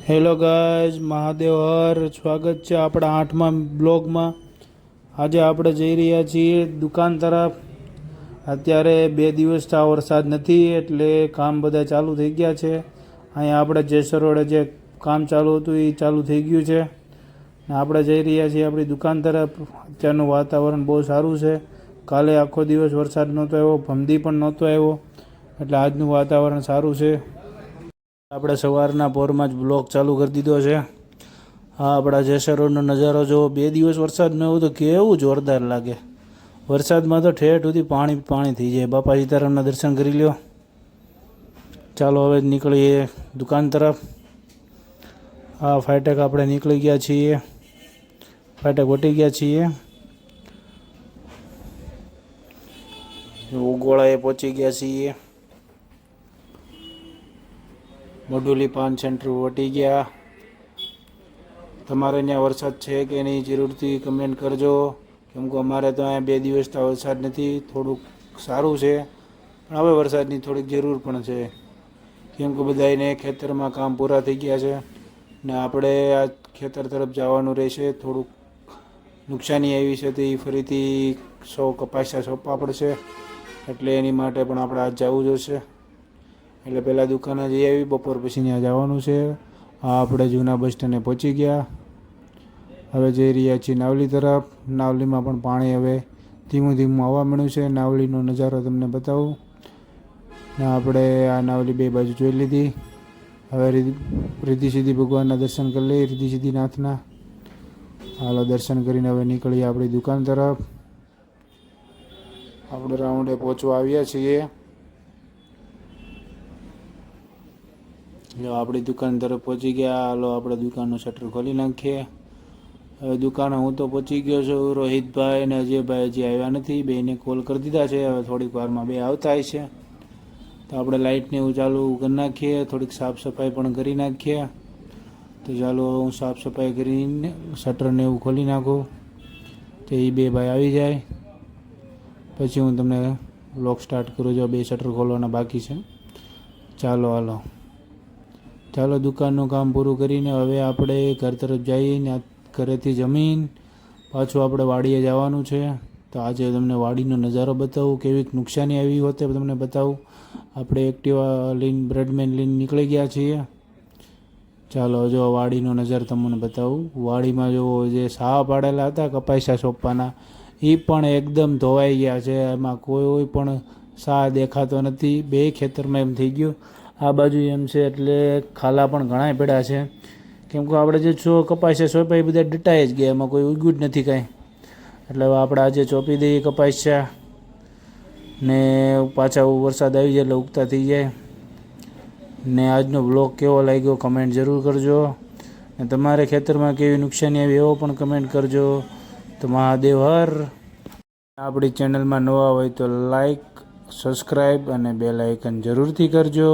Hello guys, Mahadev હર. સ્વાગત છે આપણા 8મા બ્લોગમાં. આજે આપણે જઈ રહ્યા છીએ દુકાન તરફ. અત્યારે 2 દિવસથી વરસાદ નથી એટલે કામ બધા ચાલુ થઈ ગયા છે. અહીંયા આપણે જેસર રોડે જે કામ ચાલુ હતું એ ચાલુ થઈ ગયું છે ને આપણે જઈ રહ્યા છીએ આપણી દુકાન તરફ. અત્યારનું વાતાવરણ બહુ સારું છે. કાલે આખો દિવસ વરસાદ નહોતો આવ્યો, ભમદી પણ નહોતો આવ્યો, એટલે આજનું વાતાવરણ સારું છે. આપણે સવારના પોરમાં જ બ્લોગ ચાલુ કરી દીધો છે. હા, આપણા જેસર રોડનો નજારો જો. 2 દિવસ વરસાદ ન હોય તો કેવું જોરદાર લાગે. વરસાદમાં તો ઠેઠ સુધી પાણી થઈ જાય. બાપા સીતારામના દર્શન કરી લ્યો. ચાલો હવે નીકળીએ દુકાન તરફ. હા, ફાટક આપણે નીકળી ગયા છીએ, ફાટક વટી ગયા છીએ. ઉગોળાએ પહોંચી ગયા છીએ. મડુલી પાન સેન્ટર વટી ગયા. તમારે ત્યાં વરસાદ છે કે નહીં જરૂરથી કમેન્ટ કરજો, કેમ કે અમારે તો અહીંયા 2 દિવસથી વરસાદ નથી. થોડુંક સારું છે પણ હવે વરસાદની થોડીક જરૂર પણ છે, કેમ કે બધાને ખેતરમાં કામ પૂરા થઈ ગયા છે ને આપણે આ ખેતર તરફ જવાનું રહેશે. થોડુંક નુકસાની આવી છે તો એ ફરીથી કપાસિયા સોંપવા પડશે, એટલે એની માટે પણ આપણે આજ જવું જોશે. એટલે પહેલાં દુકાને જઈ આવી, બપોર પછી ત્યાં જવાનું છે. આ આપણે જૂના બસ સ્ટેન્ડે પહોંચી ગયા. હવે જઈ રહ્યા છીએ નાવલી તરફ. નાવલીમાં પણ પાણી હવે ધીમું ધીમું આવવા મળ્યું છે. નાવલીનો નજારો તમને બતાવું ને આપણે આ નાવલી 2 બાજુ જોઈ લીધી. હવે રિદ્ધિ સિદ્ધિ ભગવાનના દર્શન કરી લઈએ, રિદ્ધિ સિદ્ધિનાથના. હાલો દર્શન કરીને હવે નીકળીએ આપણી દુકાન તરફ. આપણે રાઉન્ડે પહોંચવા આવ્યા છીએ. જો આપણી દુકાન તરફ પહોંચી ગયા. હાલો આપણે દુકાનનું શટર ખોલી નાખીએ. હવે દુકાને હું તો પહોંચી ગયો છું. રોહિતભાઈ અને અજયભાઈ હજી આવ્યા નથી. બેને કોલ કરી દીધા છે. હવે થોડીક વારમાં 2 આવતા હશે તો આપણે લાઇટને એવું ચાલુ કરી નાખીએ. થોડીક સાફ સફાઈ પણ કરી નાખીએ. તો ચાલો હું સાફ સફાઈ કરીને શટરને એવું ખોલી નાખું તો એ 2 ભાઈ આવી જાય પછી હું તમને વ્લોગ સ્ટાર્ટ કરું. જો 2 શટર ખોલવાના બાકી છે. ચાલો દુકાનનું કામ પૂરું કરીને હવે આપણે ઘર તરફ જઈને ઘરેથી જમીન પાછું આપણે વાડીએ જવાનું છે. તો આજે તમને વાડીનો નજારો બતાવું, કેવી નુકસાની આવી હોતે તમને બતાવું. આપણે એક્ટિવા લઈને બ્રેડમેન લઈને નીકળી ગયા છીએ. ચાલો જો વાડીનો નજારો તમને બતાવું. વાડીમાં જો જે સાહ પાડેલા હતા કપાસિયા સોંપવાના એ પણ એકદમ ધોવાઈ ગયા છે. એમાં કોઈ પણ સાહ દેખાતો નથી. 2 ખેતરમાં એમ થઈ ગયું. આ બાજુ એમ છે એટલે ખાલા પણ ઘણા પડ્યા છે, કેમ કે આપણે જે કપાસિયા સોંપ્યા એ બધા ડટાઈ જ ગયા, એમાં કોઈ ઉગ્યું જ નથી કાંઈ. એટલે હવે આપણે આજે ચોંપી દઈએ કપાસિયા ને પાછા વરસાદ આવી જાય એટલે ઉગતા થઈ જાય. ને આજનો બ્લોગ કેવો લાગ્યો કમેન્ટ જરૂર કરજો. ને તમારે ખેતરમાં કેવી નુકસાની આવી એવો પણ કમેન્ટ કરજો. તો મહાદેવ હર. આપણી ચેનલમાં નવા હોય તો લાઈક, સબસ્ક્રાઈબ અને બેલ આઇકન જરૂરથી કરજો.